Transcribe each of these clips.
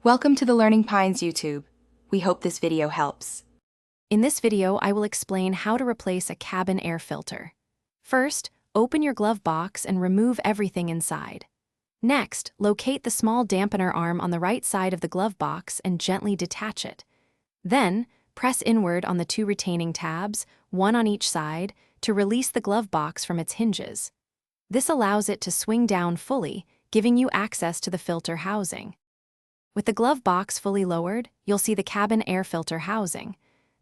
Welcome to the Learning Pines YouTube. We hope this video helps. In this video, I will explain how to replace a cabin air filter. First, open your glove box and remove everything inside. Next, locate the small dampener arm on the right side of the glove box and gently detach it. Then, press inward on the two retaining tabs, one on each side, to release the glove box from its hinges. This allows it to swing down fully, giving you access to the filter housing. With the glove box fully lowered, you'll see the cabin air filter housing.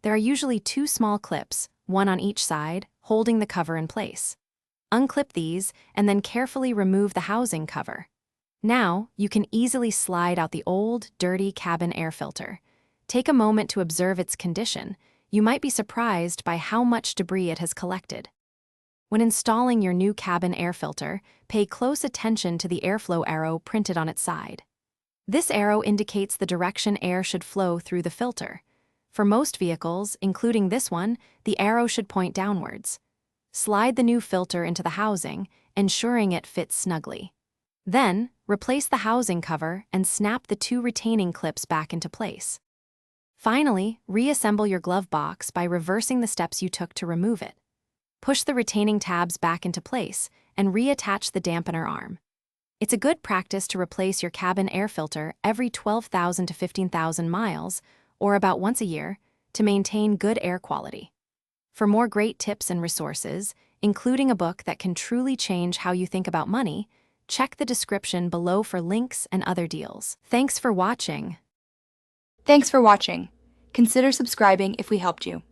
There are usually two small clips, one on each side, holding the cover in place. Unclip these and then carefully remove the housing cover. Now, you can easily slide out the old, dirty cabin air filter. Take a moment to observe its condition. You might be surprised by how much debris it has collected. When installing your new cabin air filter, pay close attention to the airflow arrow printed on its side. This arrow indicates the direction air should flow through the filter. For most vehicles, including this one, the arrow should point downwards. Slide the new filter into the housing, ensuring it fits snugly. Then, replace the housing cover and snap the two retaining clips back into place. Finally, reassemble your glove box by reversing the steps you took to remove it. Push the retaining tabs back into place and reattach the dampener arm. It's a good practice to replace your cabin air filter every 12,000 to 15,000 miles, or about once a year, to maintain good air quality. For more great tips and resources, including a book that can truly change how you think about money, check the description below for links and other deals. Thanks for watching. Thanks for watching. Consider subscribing if we helped you.